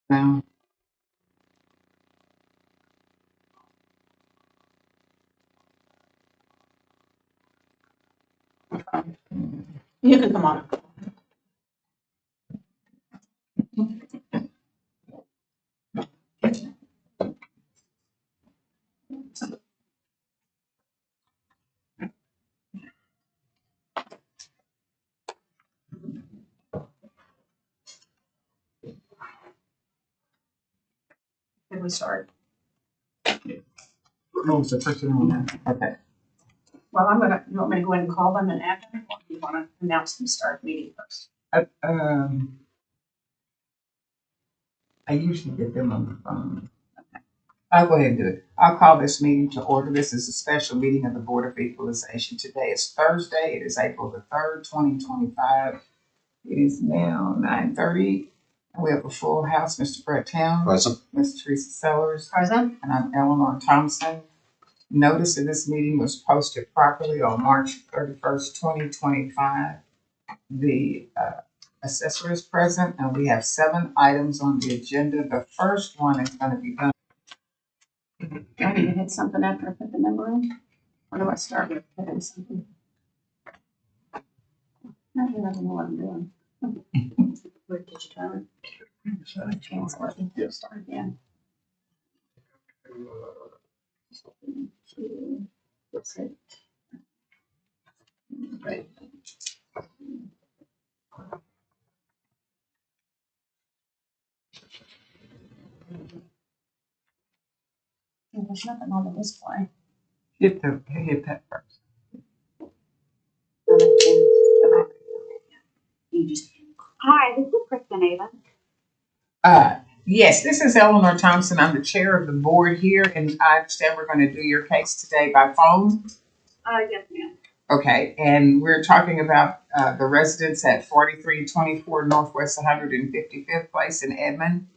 No. You can come on. Can we start? Oh, it's the first thing on that. Okay. Well, you want me to go ahead and call them and add them, or do you want to announce them start meeting first? I usually get them on the phone. I'll go ahead and do it. I'll call this meeting to order. This is a special meeting of the Board of Equalization. Today is Thursday. It is April the 3rd, 2025. It is now 9:30. We have a full house. Mr. Brett Town. Present. Ms. Teresa Sellers. Present. And I'm Eleanor Thompson. Notice of this meeting was posted properly on March 31st, 2025. The assessor is present, and we have 7 items on the agenda. The first one is going to be done. Do I need to hit something after I put the number in? Or do I start with hitting something? I don't know what I'm doing. Where did you turn? Cancel it. Yes. Start again. That's it. Right. There's nothing on the display. Hit that first. You just. Hi, this is Kristen Avon. Yes, this is Eleanor Thompson. I'm the chair of the board here, and I understand we're going to do your case today by phone. Yes, ma'am. Okay, and we're talking about the residents at 4324 Northwest 155th Place in Edmond.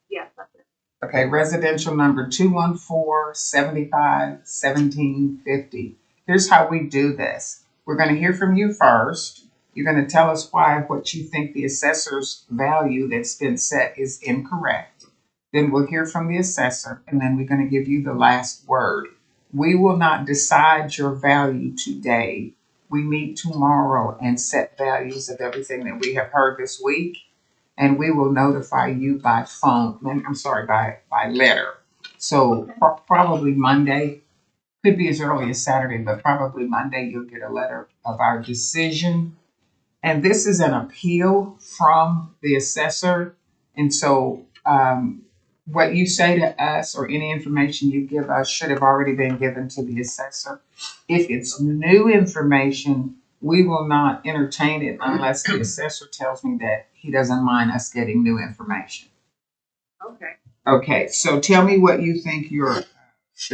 Yes, that's it. Okay, residential number 214-75-1750. Here's how we do this. We're going to hear from you first. You're going to tell us why what you think the assessor's value that's been set is incorrect. Then we'll hear from the assessor, and then we're going to give you the last word. We will not decide your value today. We meet tomorrow and set values of everything that we have heard this week, and we will notify you by phone. By letter. So probably Monday, could be as early as Saturday, but probably Monday you'll get a letter of our decision. And this is an appeal from the assessor. And so what you say to us or any information you give us should have already been given to the assessor. If it's new information, we will not entertain it unless the assessor tells me that he doesn't mind us getting new information. Okay. Okay, so tell me what you think the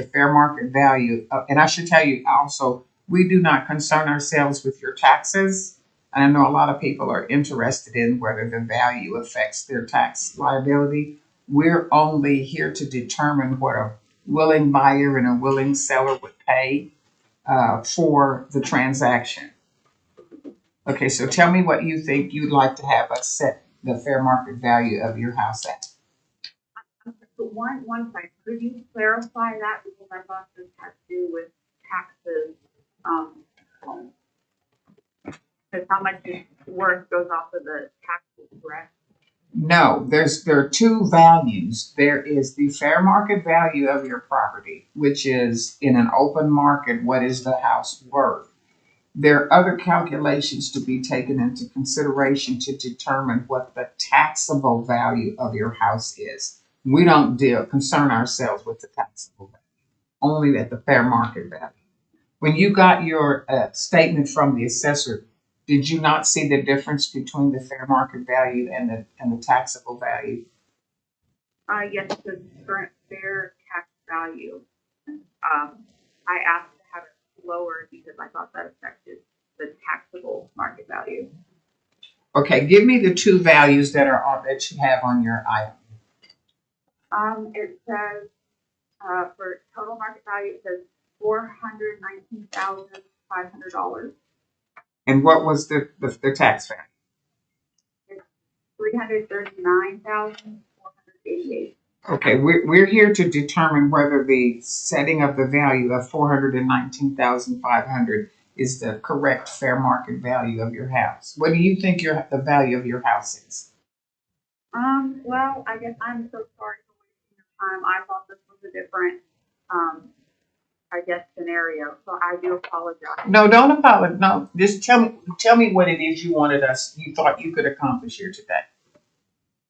fair market value, and I should tell you also, we do not concern ourselves with your taxes. And I know a lot of people are interested in whether the value affects their tax liability. We're only here to determine what a willing buyer and a willing seller would pay for the transaction. Okay, so tell me what you think you'd like to have us set the fair market value of your house at. So one second, could you clarify that, because I thought this had to do with taxes, because how much is worth goes off of the taxes, correct? No, there are 2 values. There is the fair market value of your property, which is in an open market, what is the house worth? There are other calculations to be taken into consideration to determine what the taxable value of your house is. We don't concern ourselves with the taxable value, only at the fair market value. When you got your statement from the assessor, did you not see the difference between the fair market value and the taxable value? Yes, the current fair tax value. I asked to have it lowered because I thought that affected the taxable market value. Okay, give me the 2 values that you have on your item. It says, for total market value, it says $419,500. And what was the tax value? $339,400. 88. Okay, we're here to determine whether the setting of the value of 419,500 is the correct fair market value of your house. What do you think the value of your house is? Well, I guess I'm so sorry for wasting your time. I thought this was a different, I guess, scenario, so I do apologize. No, don't apologize. No, just tell me what it is you thought you could accomplish here today.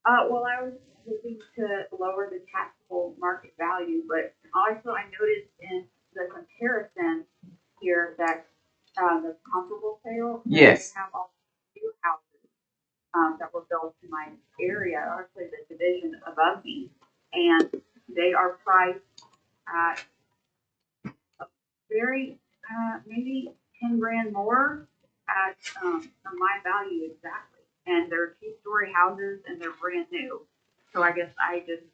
Well, I was hoping to lower the taxable market value, but also I noticed in the comparison here that the comparable sale, that Yes. they have all new houses that were built in my area, actually the division above me, and they are priced at very maybe 10 grand more at my value exactly. And they're 2-story houses and they're brand new. So I guess I just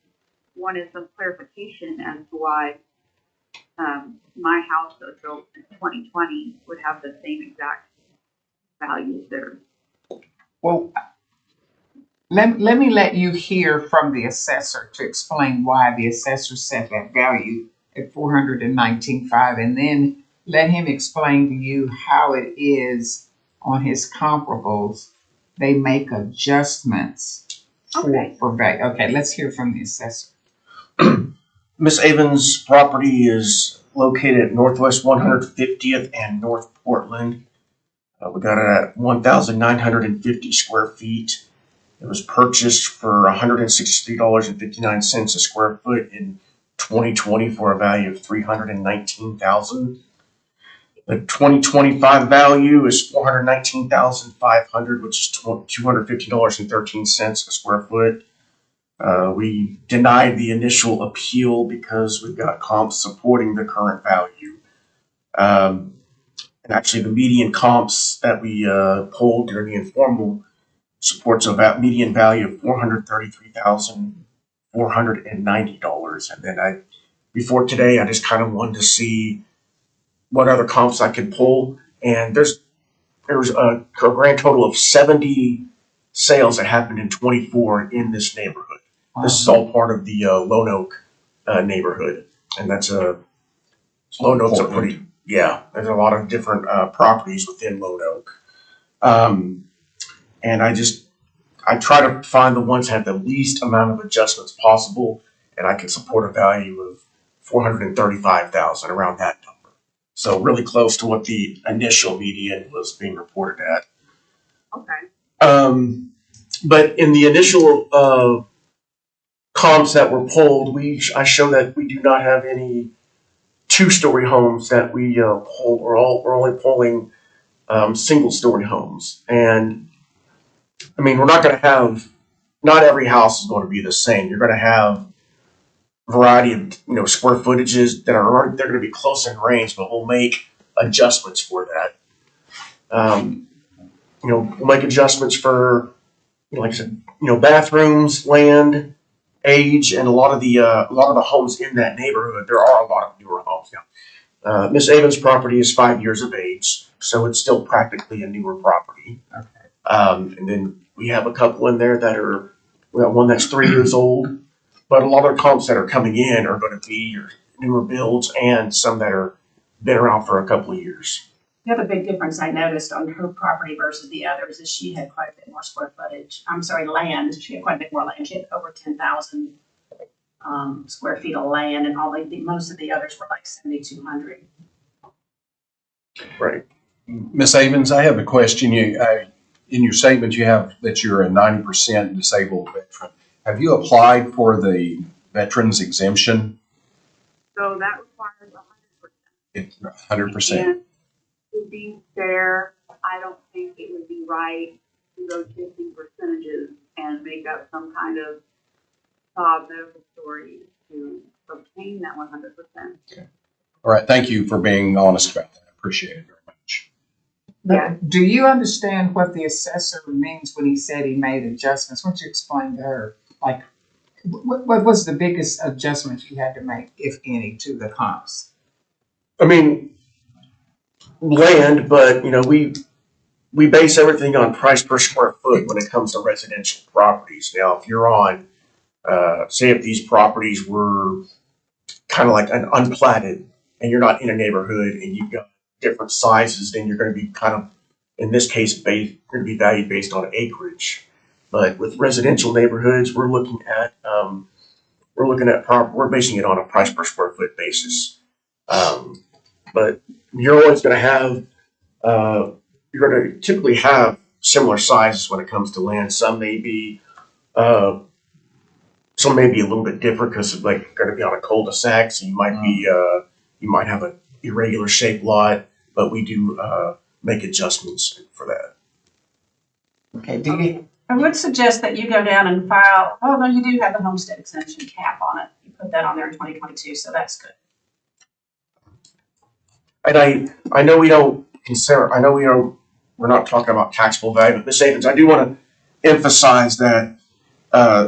wanted some clarification as to why my house that was built in 2020 would have the same exact values there. Well, let me let you hear from the assessor to explain why the assessor set that value at 419.5, and then let him explain to you how it is on his comparables. They make adjustments Okay. for value. Okay, let's hear from the assessor. Miss Avon's property is located at Northwest 150th and North Portland. We got it at 1,950 square feet. It was purchased for $163.59 a square foot in 2020 for a value of $319,000. The 2025 value is $419,500, which is $250.13 a square foot. We denied the initial appeal because we've got comps supporting the current value. And actually, the median comps that we polled during the informal supports a median value of $433,490. And then before today, I just kind of wanted to see what other comps I could pull. And there was a grand total of 70 sales that happened in 24 in this neighborhood. This is all part of the Lone Oak neighborhood, and that's Lone Oak's a pretty, there's a lot of different properties within Lone Oak. And I try to find the ones that have the least amount of adjustments possible, and I can support a value of $435,000, around that number. So really close to what the initial median was being reported at. Okay. But in the initial comps that were polled, I show that we do not have any 2-story homes that we polled. We're only polling single-story homes, and I mean, we're not going to have. Not every house is going to be the same. You're going to have a variety of square footages that they're going to be close in range, but we'll make adjustments for that. We'll make adjustments for like I said, bathrooms, land, age, and a lot of the homes in that neighborhood. There are a lot of newer homes now. Miss Avon's property is 5 years of age, so it's still practically a newer property. Okay. And then we have a couple in there we got one that's 3 years old, but a lot of the comps that are coming in are going to be your newer builds and some that are been around for a couple of years. The other big difference I noticed on her property versus the others is she had quite a bit more square footage. Land. She had quite a bit more land. She had over 10,000 square feet of land, and most of the others were like 7,200. Right. Ms. Avens, I have a question. In your statement, you have that you're a 90% disabled veteran. Have you applied for the veterans exemption? So that requires 100%. It's 100%. And to be fair, I don't think it would be right to go chasing percentages and make up some kind of medical story to obtain that 100%. Okay. All right. Thank you for being honest about that. I appreciate it very much. Yeah. Do you understand what the assessor means when he said he made adjustments? Why don't you explain to her, like, what was the biggest adjustment you had to make, if any, to the comps? I mean, land, but we base everything on price per square foot when it comes to residential properties. Now, if you're on Say if these properties were kind of like an unplatted and you're not in a neighborhood and you've got different sizes, then you're going to be kind of, in this case, going to be valued based on acreage. But with residential neighborhoods, we're basing it on a price per square foot basis. But you're always going to have, you're going to typically have similar sizes when it comes to land. Uh, some may be a little bit different because like you're going to be on a cul-de-sac, so you might have an irregular shaped lot, but we do make adjustments for that. Okay, do you, I would suggest that you go down and file, oh, no, you do have the homestead exemption cap on it. You put that on there in 2022, so that's good. And I know we don't consider, I know we're not talking about taxable value, but Ms. Avens, I do want to emphasize that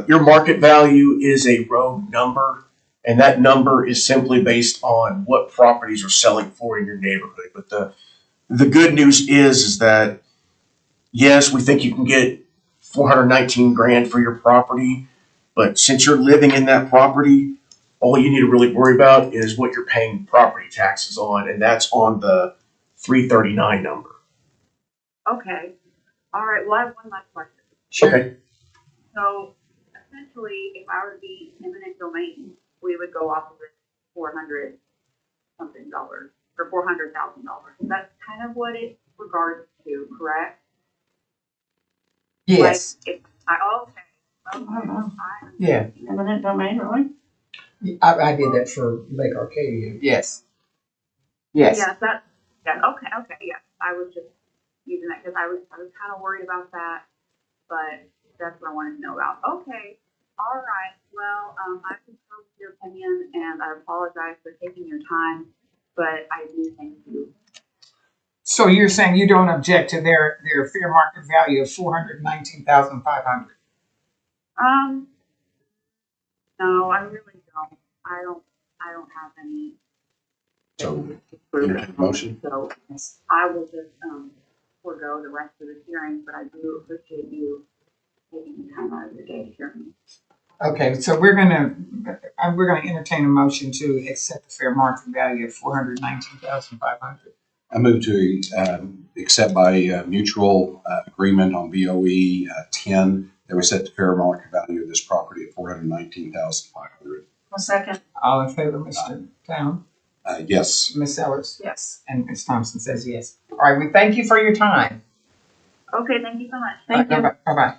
your market value is a rogue number, and that number is simply based on what properties are selling for in your neighborhood. But the good news is that yes, we think you can get 419 grand for your property, but since you're living in that property, all you need to really worry about is what you're paying property taxes on, and that's on the 339 number. Okay, all right, well, I have one last question. Okay. So essentially, if I were to be eminent domain, we would go off of it $400 something dollars or $400,000. That's kind of what it regards to, correct? yes, Like, if okay, yeah, Eminent domain, really? I did that for Lake Arcadia, yes. Yes, yes, okay, yes. I was just using that because I was kind of worried about that, but that's what I wanted to know about. Okay, all right. Well, I concur with your opinion, and I apologize for taking your time, but I do thank you. so you're saying you don't object to their fair market value of 419,500? No, I really don't. I don't have any. So, entertain a motion? So I will just forego the rest of the hearing, but I do appreciate you taking the time out of your day to hear me. Okay, so we're gonna entertain a motion to accept the fair market value of 419,500. I move to accept by mutual agreement on BOE 10 that we set the fair market value of this property at $419,500. A second. All in favor, Mr. Town? Yes. Ms. Sellers? Yes. And Ms. Thompson says yes. All right, we thank you for your time. Okay, thank you so much. Thank you. Bye-bye.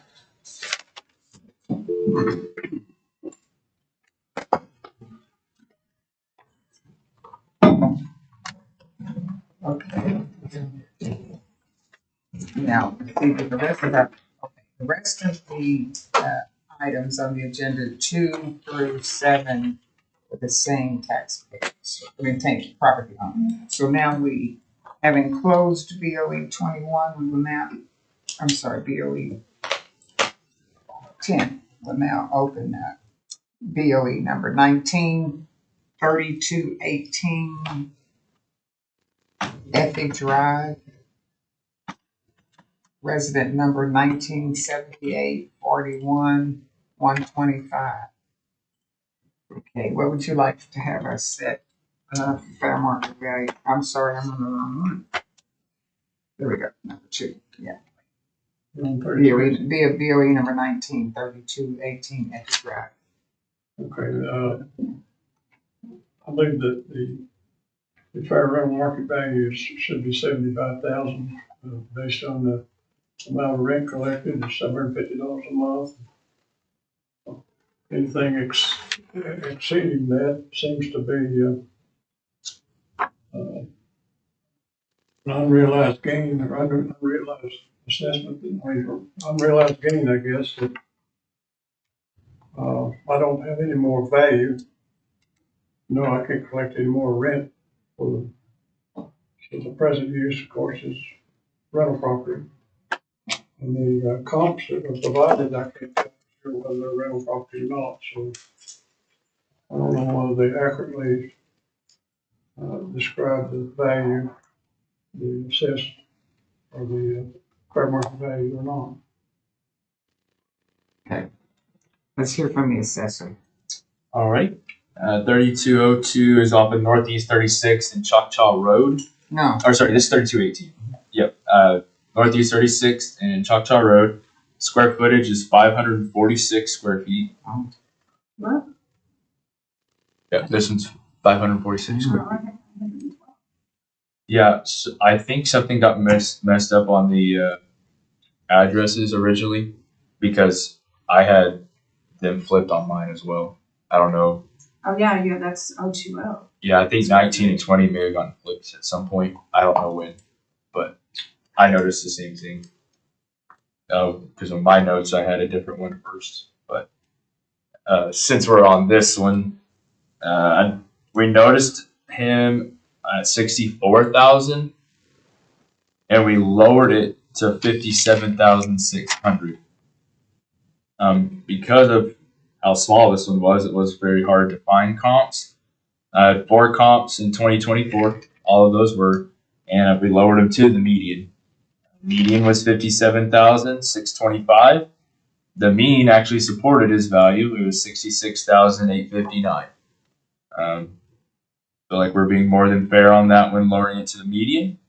Okay. Now, see, the rest of that, okay, the rest of the items on the agenda 2 through 7 are the same taxpayers. I mean, take property owner. So now we, having closed BOE 21, we will now, I'm sorry, BOE 10 will now open BOE number 19, 3218 Ethic Drive. Resident number 1978-41-125. Okay, what would you like to have us set fair market value? I'm sorry, I'm on the wrong one. There we go, number 2, yeah. BOE number 193218 Ethic Drive. Okay, I believe that the fair rental market value should be 75,000, based on the amount of rent collected, is $750 a month. Anything exceeding that seems to be, an unrealized gain or unrealized assessment, or unrealized gain, I guess, that, I don't have any more value. No, I can't collect any more rent for the present use, of course, is rental property. And the comps that are provided, I can't tell sure whether they're rental property or not, so I don't know whether they accurately describe the value, the assessed, or the fair market value or not. Let's hear from the assessor. All right. 3202 is off of Northeast 36th and Choctaw Road. No, Or sorry, this is 3218. Yep. Northeast 36th and Choctaw Road. Square footage is 546 square feet. What? Yeah, this one's 546 square feet. Oh, Yeah, so I think something got messed up on the addresses originally because I had them flipped on mine as well. I don't know. Oh, yeah, that's 020. Yeah, I think 19 and 20 may have gotten flipped at some point. I don't know when, but I noticed the same thing. Because on my notes I had a different one first. But since we're on this one, we noticed him at 64,000, and we lowered it to 57,600. Because of how small this one was, it was very hard to find comps. I had 4 comps in 2024. All of those were, and we lowered them to the median. Median was 57,625. The mean actually supported his value. It was 66,859. Feel like we're being more than fair on that one, lowering it to the median.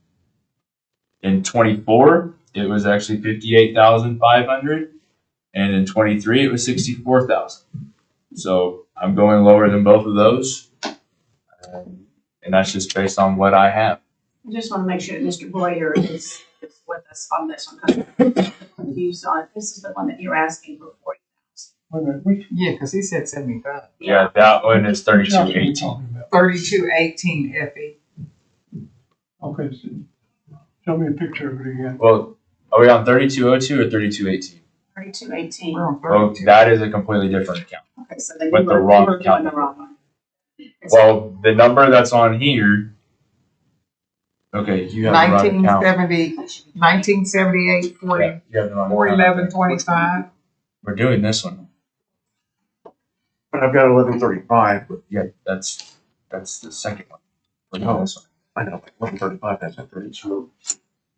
In 24, it was actually 58,500, and in 23, it was 64,000. So I'm going lower than both of those, and that's just based on what I have. I just want to make sure that Mr. Boyer is with us on this one, because I'm confused on it. This is the one that you're asking for 40,000. Wait a minute, which, yeah, because he said 75. Yeah, that one is which house are we 3218. talking about? 3218 Effie. Okay, so show me a picture of it again. Well, are we on 3202 or 3218? 3218. We're on Oh, 32. that is a completely different account. Okay, so then With you the were wrong doing account. the wrong one. Well, the number that's on here. Okay, you have the wrong account. 1978, 40, Yeah, you have the wrong 411, account. 25. We're doing this one. But I've got 1135. Yeah, that's the second one. We're doing Oh. this one. I know, but 1135, that's at 32.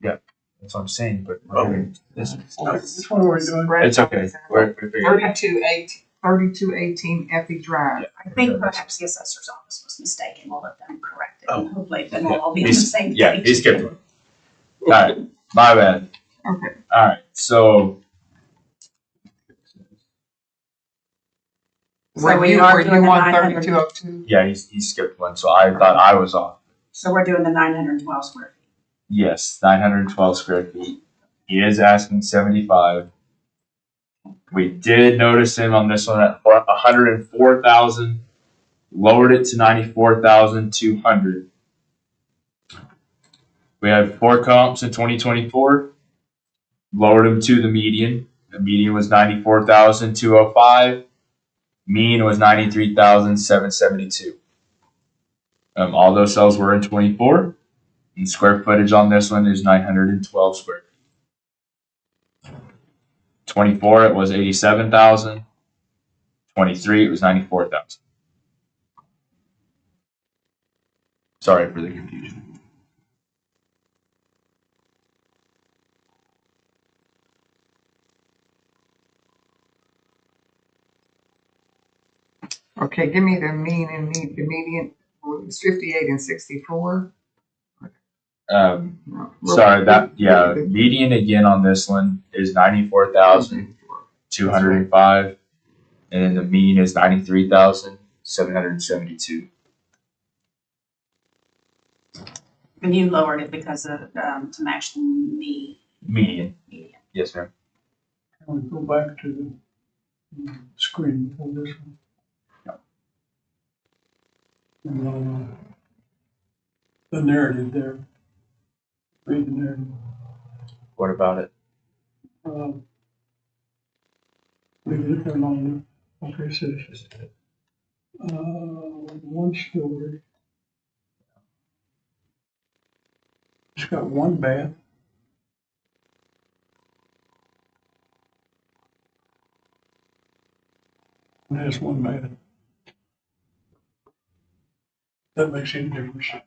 That's what I'm saying, but we're Okay. doing this one. Which one are we doing? It's okay. We're figuring. 3218 Effie Drive. I think perhaps the assessor's office was mistaken. We'll let them correct it. Oh. And hopefully then we'll all be on the same page. Yeah, he skipped one. All right, my bad. Okay. All right, so So Were we you, are were doing you the on 900. 3202? yeah, he skipped one, so I thought I was off. So we're doing the 912 square feet. Yes, 912 square feet. He is asking 75. We did notice him on this one at 104,000, lowered it to 94,200. We had 4 comps in 2024, lowered him to the median. The median was 94,205. Mean was 93,772. All those cells were in 24. And square footage on this one is 912 square feet. 24, it was 87,000. 23, it was 94,000. Sorry for the confusion. Okay, give me the mean and the median. Well, it's 58 and 64. No, Sorry, median again on this one is 94,205, and then the mean is 93,772. And you lowered it because of, to match the median. Median. Yes, ma'am. Can we go back to the screen for this one? And, the narrative there. Read the narrative. What about it? Leave it there long enough. Okay, so it's just, one story. It's got one bath. It has one bath. That makes any difference. I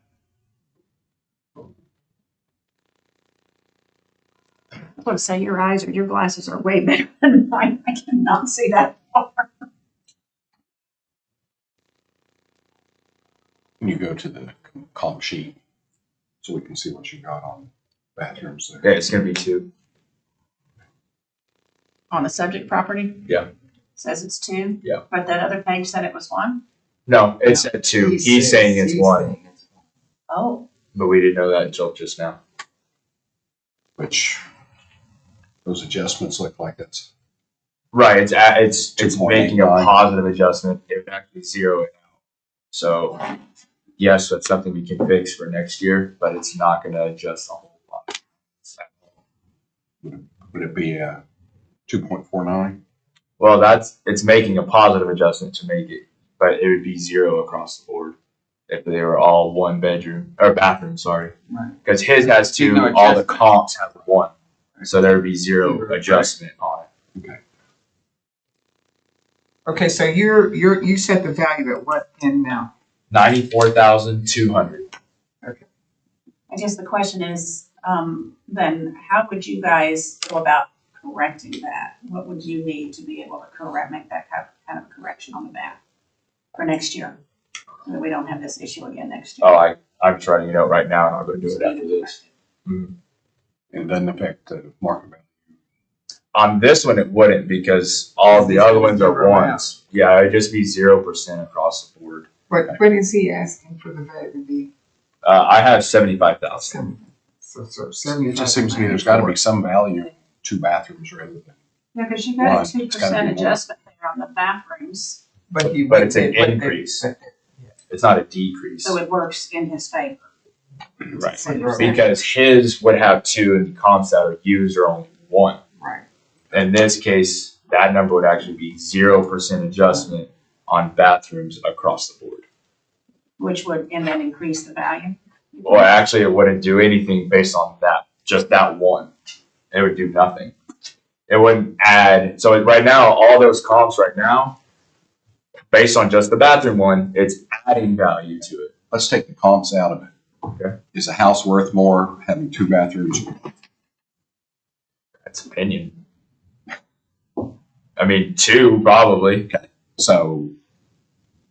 want to say your eyes or your glasses are way better than mine. I cannot see that far. Can you go to the comp sheet so we can see what you got on bathrooms there? Yeah, it's gonna be 2. On the subject property? Yeah. Says it's 2? Yeah. But that other page said it was 1? No, it's at 2. He's saying it's 1, Oh, but we didn't know that until just now. Which those adjustments look like it's Right, it's 2.89. making a positive adjustment. It would actually zero it out. So yes, that's something we can fix for next year, but it's not going to adjust a whole lot. would it be 2.49? Well, it's making a positive adjustment to make it, but it would be 0 across the board if they were all 1 bedroom or bathroom. Sorry, Right. because his has 2. No All the adjustment. comps have 1, so there would be 0 adjustment on it. Okay, so you set the value at what in now? 94,200. I guess the question is, then how would you guys go about correcting that? What would you need to be able to make that kind of correction on the map for next year? So that we don't have this issue again next year. Oh, I'm trying to right now, and I'll go do it after this. It doesn't affect the market value. On this one, it wouldn't because all the other ones are 1s. Yeah, it'd just be 0% across the board. What is he asking for the value to be? I have 75,000. So 75. It just seems to me there's got to be some value in 2 bathrooms rather than. Yeah, because you got a One, it's gotta 2% be more. adjustment there on the bathrooms, But it's an increase. It's not a decrease. so it works in his favor. Right. 2%. Because his would have 2 and the comps that are used are only 1. Right. In this case, that number would actually be 0% adjustment on bathrooms across the board. Which would, and then increase the value. Well, actually, it wouldn't do anything based on that, just that 1. It would do nothing. It wouldn't add. So right now, all those comps right now, based on just the bathroom one, it's adding value to it. Let's take the comps out of it. Okay. Is a house worth more having 2 bathrooms? That's opinion. I mean, 2 probably. So,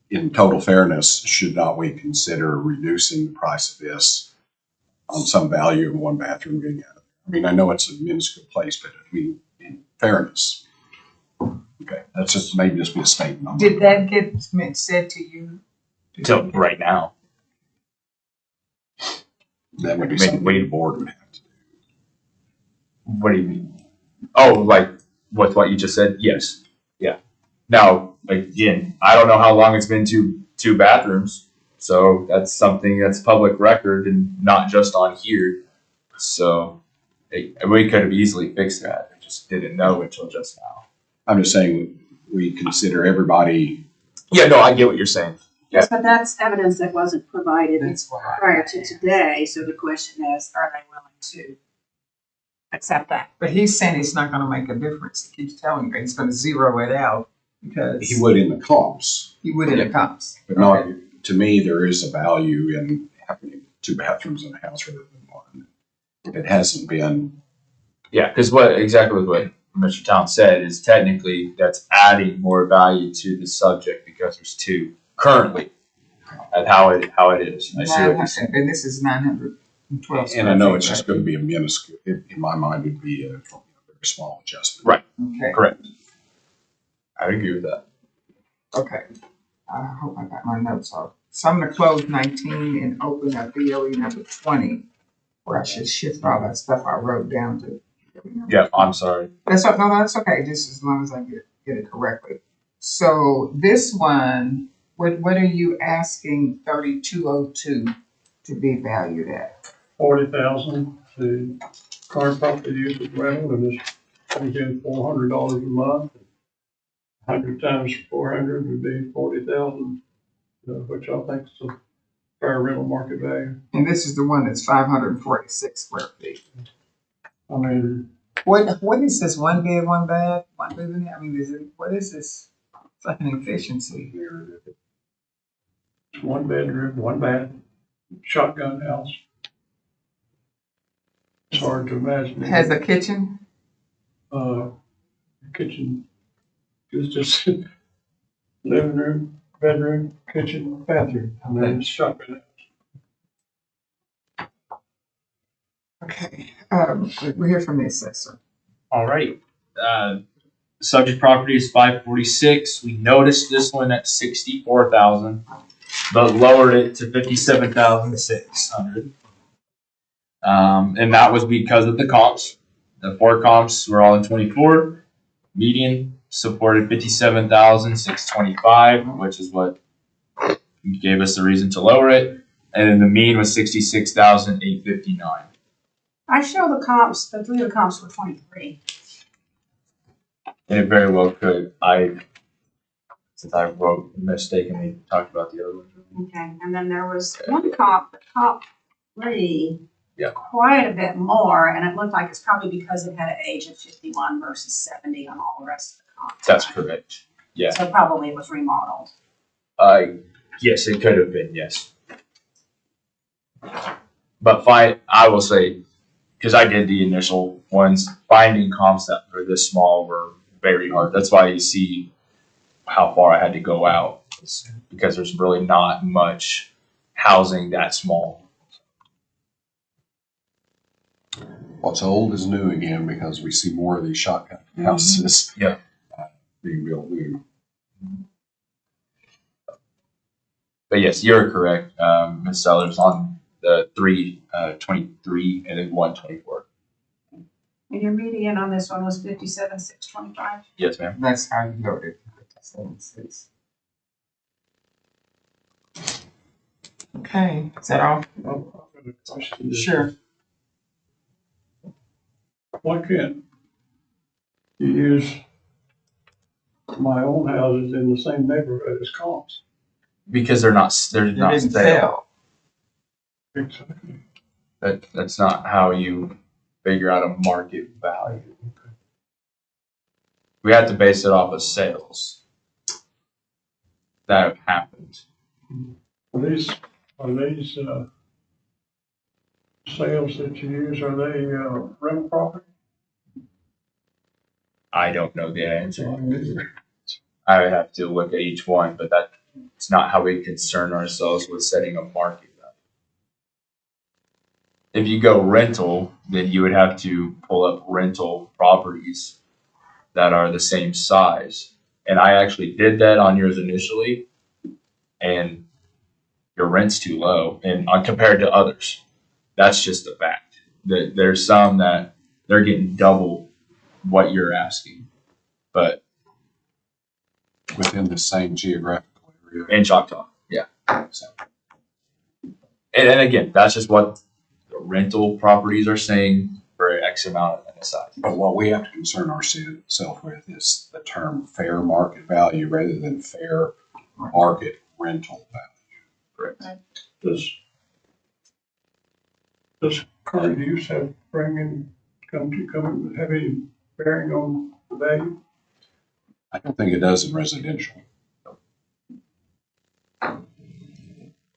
in total fairness, should not we consider reducing the price of this on some value of 1 bathroom being added? I mean, I know it's a minuscule place, but I mean, in fairness. Okay, that's just maybe just be a statement. on Did my part. that get said to you? Till right now. That would be I mean, something the board would have to do. What do you mean? Oh, like with what you just said? Yes. Yeah. Now, again, I don't know how long it's been two bathrooms, so that's something that's public record and not just on here. So we could have easily fixed that. I just didn't know until just now. I'm just saying we consider everybody. Yeah, no, I get what you're saying. Yes, but that's evidence that wasn't provided That's why. prior to today, so the question is, are they willing to accept that? But he's saying it's not gonna make a difference. He keeps telling you he's gonna zero it out because He would in the comps, he would in the comps. but not, to me, there is a value in having 2 bathrooms in a house rather than 1. It hasn't been, Yeah, because what Mr. Town said is technically that's adding more value to the subject because there's 2 currently at how it is. I see what you're saying. And this is 912. and I know it's just going to be a minuscule, in my mind, it'd be a very small adjustment. Right. Okay, Correct. I would agree with that. okay. I hope I got my notes off. So I'm gonna close 19 and open up BOE number 20, where I should shift all that stuff I wrote down to. Yeah, I'm sorry. That's okay, just as long as I get it correctly. So this one, what are you asking 3202 to be valued at? 40,000, the current property use is rental, and it's again $400 a month. 100 times 400 would be 40,000, which I think is a fair rental market value. And this is the one that's 546 square feet. I mean, What is this, 1 bed, 1 bath, 1 living? I mean, what is this? It's like an efficiency. it's 1 bedroom, 1 bath, shotgun house. It's hard to imagine. Has a kitchen? Kitchen is just living room, bedroom, kitchen, bathroom, and then it's shopping. Okay, we'll hear from the assessor. Alrighty. Subject property is 546. We noticed this one at 64,000, but lowered it to 57,600. And that was because of the comps. The 4 comps were all in 24. Median supported 57,625, which is what gave us the reason to lower it. And then the mean was 66,859. I show the comps, the 3 of the comps were 23. And it very well could. Since I wrote mistakenly talked about the other one. Okay, and then there was one comp, the comp 3, Yeah. quite a bit more, and it looked like it's probably because it had an age of 51 versus 70 on all the rest of the comps. That's correct. Yeah. So probably it was remodeled. Yes, it could have been, yes. But I will say, because I did the initial ones, finding comps that were this small were very hard. That's why you see how far I had to go out, because there's really not much housing that small. What's old is new again because we see more of these shotgun houses. Yeah. Being built new. But yes, you're correct, Ms. Sellers, on the 323 and then 124. And your median on this one was 57,625. Yes, ma'am. That's how you voted. 56. Okay, is that all? I've got a question. Sure. Why can't you use my own houses in the same neighborhood as comps? Because they're not It not didn't stale. fail. Exactly. That's not how you figure out a market value. We have to base it off of sales that have happened. Are these sales that you use, are they rental property? I don't know the answer. I would have to look at each one, but that's not how we concern ourselves with setting a market value. If you go rental, then you would have to pull up rental properties that are the same size. And I actually did that on yours initially, and your rent's too low and compared to others. That's just a fact. There's some that they're getting double what you're asking, but Within the same geographical area. in Choctaw, yeah. So, and again, that's just what the rental properties are saying for X amount on the side. But what we have to concern ourselves with is the term fair market value rather than fair market rental value. Correct. Does current use have have any bearing on the value? I don't think it does in residential. I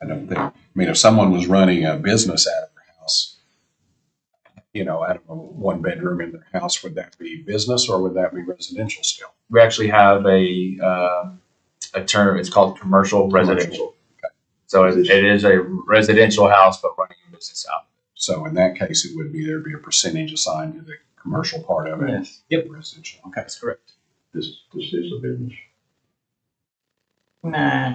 don't think, if someone was running a business out of their house, out of a 1-bedroom in their house, would that be business or would that be residential still? We actually have a term. It's called commercial residential. Okay. So it is a residential house, but running a business out. So in that case, there'd be a percentage assigned to the commercial part of it. Yes. Yep. Residential. Okay. That's correct. This is a business. Nah,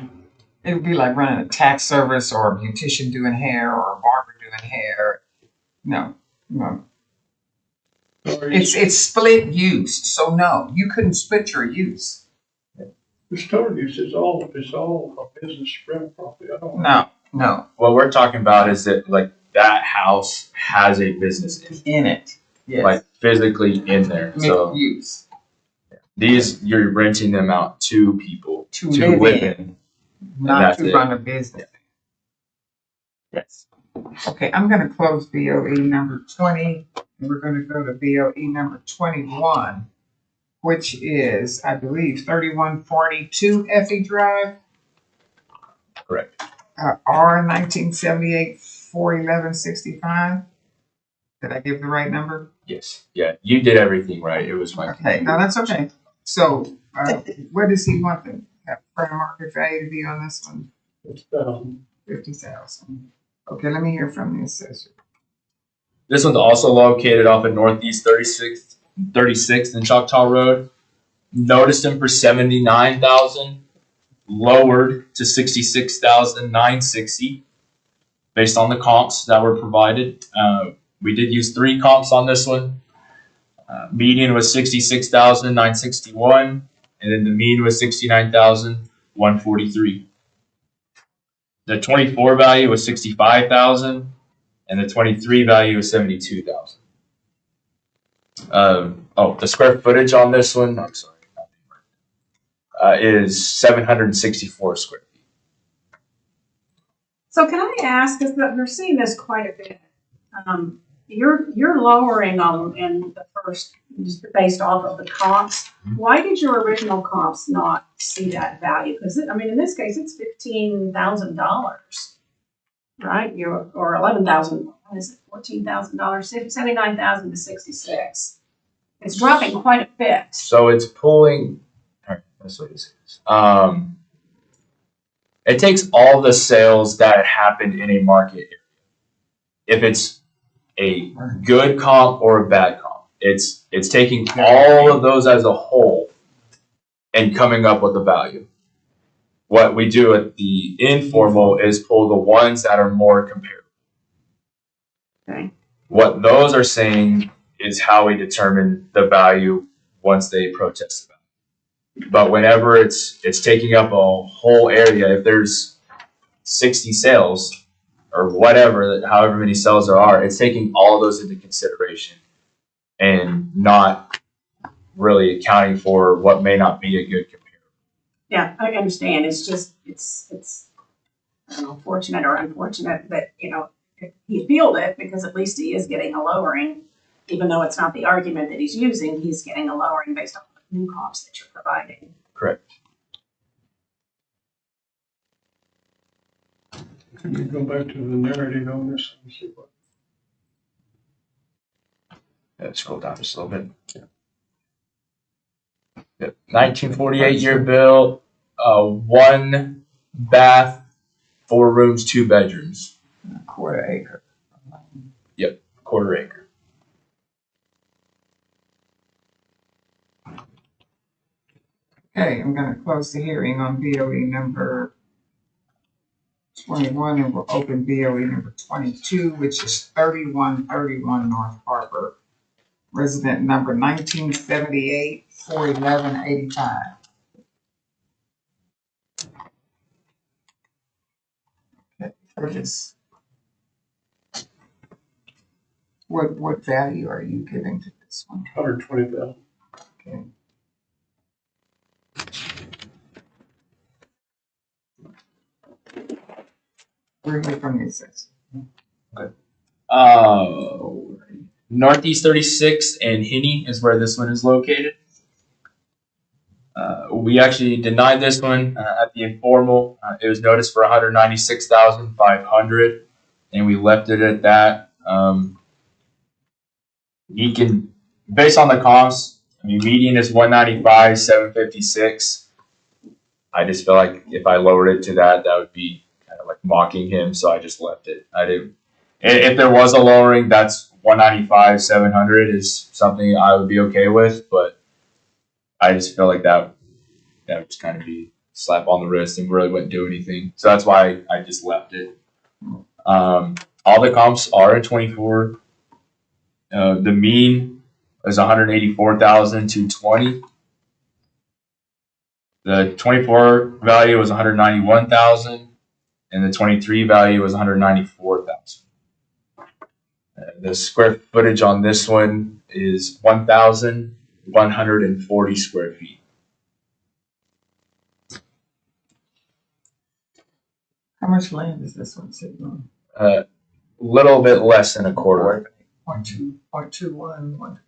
it would be like running a tax service or a beautician doing hair or a barber doing hair. No. It's split use, so no, you couldn't split your use. The store use is all a business rental property. I don't know. No, What we're talking about is that like that house has a business in it. Yes. like physically in there. Mixed So use. these you're renting them out to people To live in, not that's to it. run a business. Yes. Okay, I'm gonna close BOE number 20, and we're gonna go to BOE number 21, which is, I believe, 3142 Effie Drive, Correct. R 1978 41165. Did I give the right number? Yes. Yeah. You did everything right. It was my Okay, no, that's okay. So, what does he want to fair market value to be on this one? 50,000. 50,000. Okay, let me hear from the assessor. This one's also located off of Northeast 36th and Choctaw Road. Noticed them for 79,000, lowered to 66,960 based on the comps that were provided. We did use 3 comps on this one. Median was 66,961, and then the mean was 69,143. The 24 value was 65,000, and the 23 value was 72,000. The square footage on this one, I'm sorry, is 764 square feet. So can I ask, because we're seeing this quite a bit, you're lowering them in the first, just based off of the comps. Why did your original comps not see that value? Because, I mean, in this case, it's $15,000, right? Or $11,000, what is it, $14,000, 79,000 to 66. It's dropping quite a bit. So it's pulling. All right, that's what it is. It takes all the sales that happened in a market area. If it's a good comp or a bad comp, it's taking all of those as a whole and coming up with a value. What we do at the informal is pull the ones that are more comparable. Okay. What those are saying is how we determine the value once they protest the value. But whenever it's taking up a whole area, if there's 60 sales or whatever, however many sales there are, it's taking all those into consideration and not really accounting for what may not be a good comparison. Yeah, I understand. It's just, it's I don't know, fortunate or unfortunate that, he appealed it because at least he is getting a lowering, even though it's not the argument that he's using, he's getting a lowering based on the new comps that you're providing. Correct. Can we go back to the narrative on this and see what? Scroll down just a little bit. Yep. 1948 year built, 1 bath, 4 rooms, 2 bedrooms. A quarter acre. Quarter acre. Okay, I'm gonna close the hearing on BOE number 21, and we'll open BOE number 22, which is 3131 North Harbor. Resident number 1978 41185. Okay, for this, what value are you giving to this one? 120,000. Okay. We're here from the assessor. Northeast 36th and Hinney is where this one is located. We actually denied this one at the informal. It was noticed for 196,500, and we left it at that. You can, based on the comps, I mean, median is 195, 756. I just feel like if I lowered it to that, that would be kind of like mocking him, so I just left it. I didn't. If there was a lowering, that's 195, 700 is something I would be okay with, but I just feel like that would just kind of be a slap on the wrist and really wouldn't do anything. So that's why I just left it. All the comps are in 24. The mean is 184,220. The 24 value was 191,000, and the 23 value was 194,000. The square footage on this one is 1,140 square feet. How much land is this one sitting on? Little bit less than a quarter. 0.21.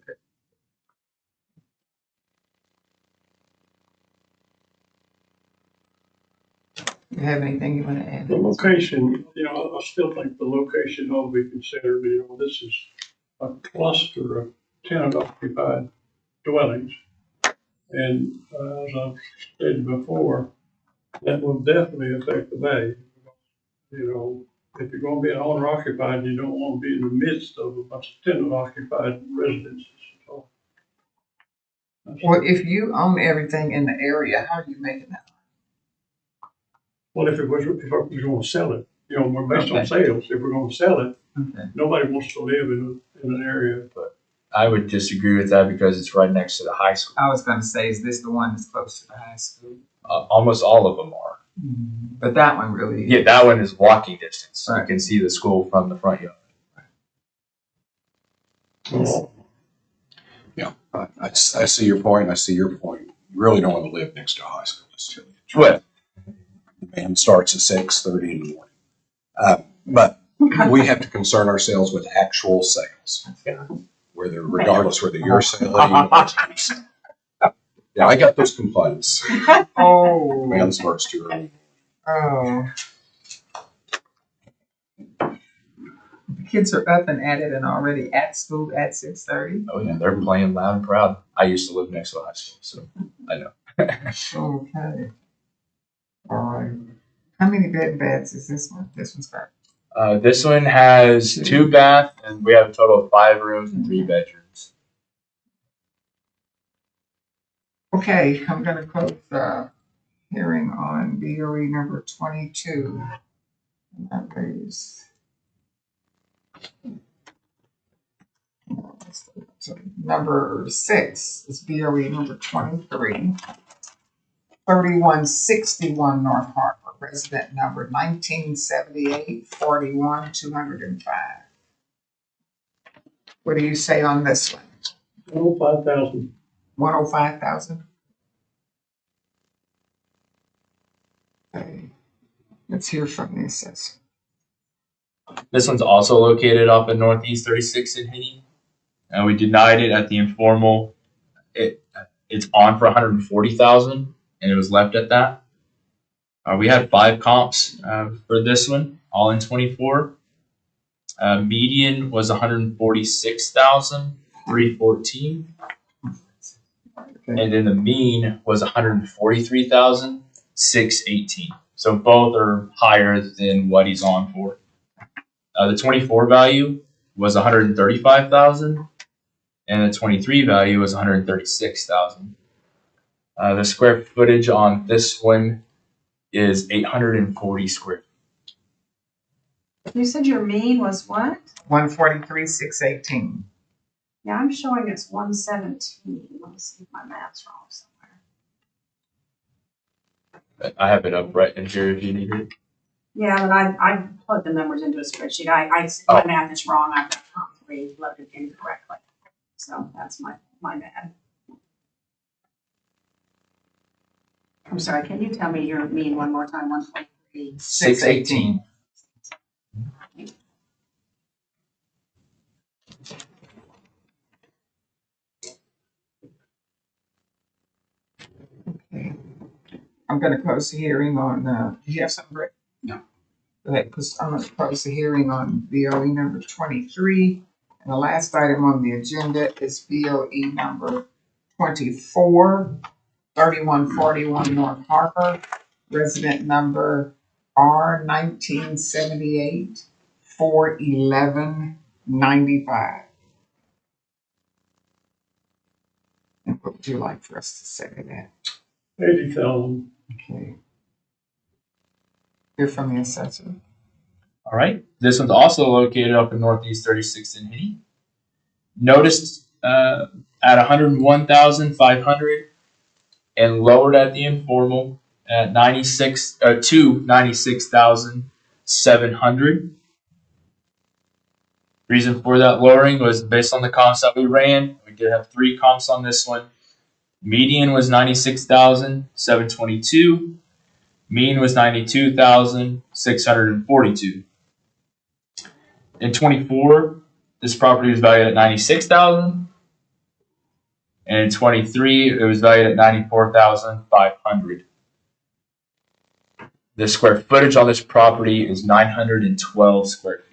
You have anything you want to add? The location, I still think the location ought to be considered. This is a cluster of tenant occupied dwellings. And as I've stated before, That will definitely affect the value. You know, if you're gonna be an owner occupied, you don't wanna be in the midst of a bunch of tenant occupied residences. So, Well, if you own everything in the area, how are you making that? well, if I was gonna sell it, you know, we're based on Okay. sales, if we're gonna sell it, Okay. nobody wants to live in an area. I would disagree with that because it's right next to the high school. I was gonna say, is this the one that's close to the high school? Almost all of them are. But that one really is. Yeah, that one is walking distance. Right. You can see the school from the front yard. Well, Yeah, I see your point. I see your point. You really don't want to live next to a high school. Let's tell you the truth. Well, The band starts at 6:30 in the morning. But we have to concern ourselves with actual sales, whether regardless whether you're selling or selling. Yeah, I got those complaints. Oh. Band starts too early. Oh. The kids are up and at it and already at school at 6:30. oh yeah, they're playing loud and proud. I used to live next to a high school, so I know. Okay. All right. How many bed and baths is this one? This one's got. This one has 2 baths, and we have a total of 5 rooms and 3 bedrooms. Okay, I'm gonna close the hearing on BOE number 22. And that is. Number 6 is BOE number 23. 3161 North Harper, resident number 1978-41-205. What do you say on this one? 5,000. 105,000? Okay. Let's hear from the assessor. This one's also located off of Northeast 36 in Hinney. We denied it at the informal. It's on for 140,000, and it was left at that. We had 5 comps for this one, all in 24. Median was 146,314, and then the mean was 143,618. So both are higher than what he's on for. The 24 value was 135,000, and the 23 value was 136,000. The square footage on this one is 840 square. You said your mean was what? 143,618. Yeah, I'm showing it's 117. Let me see if my math's wrong somewhere. I have it up right in here if you need it. Yeah, but I plugged the numbers into a spreadsheet. My math is wrong. I've got comp 3 loaded incorrectly. So that's my bad. I'm sorry, can you tell me your mean one more time? 123. 618. Okay. I'm going to close the hearing on, do you have something, Rick? No. Okay, I'm going to close the hearing on BOE number 23. And the last item on the agenda is BOE number 24, 3141 North Harper, resident number R 1978 41195. And what would you like for us to say to that? 80,000. Okay. Hear from the assessor. All right. This one's also located up in Northeast 36 in Hinney. Noticed at 101,500 and lowered at the informal at 96,700. Reason for that lowering was based on the comps that we ran. We did have 3 comps on this one. Median was 96,722. Mean was 92,642. In 24, this property was valued at 96,000. And in 23, it was valued at 94,500. The square footage on this property is 912 square feet.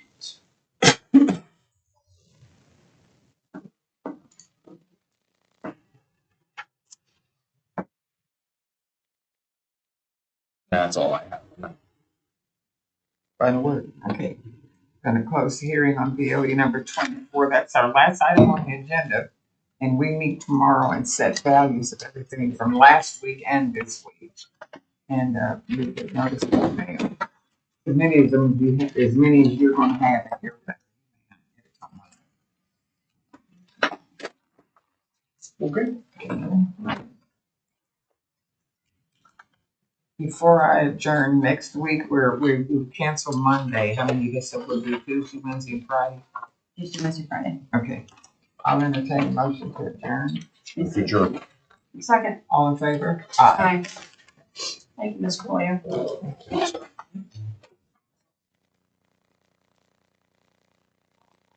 that's all I have. Final word. Okay. Gonna close the hearing on BOE number 24. That's our last item on the agenda. And we meet tomorrow and set values of everything from last week and this week. And you get notice in the mail. As many of them, as many as you're gonna have in here. Okay. Before I adjourn, next week, we cancel Monday. How many of us will be Tuesday, Wednesday, and Friday? Tuesday, Wednesday, Friday. Okay. I'll entertain a motion to adjourn. Adjourn. Second. All in favor? Aye. Thank you, Ms. Boyer.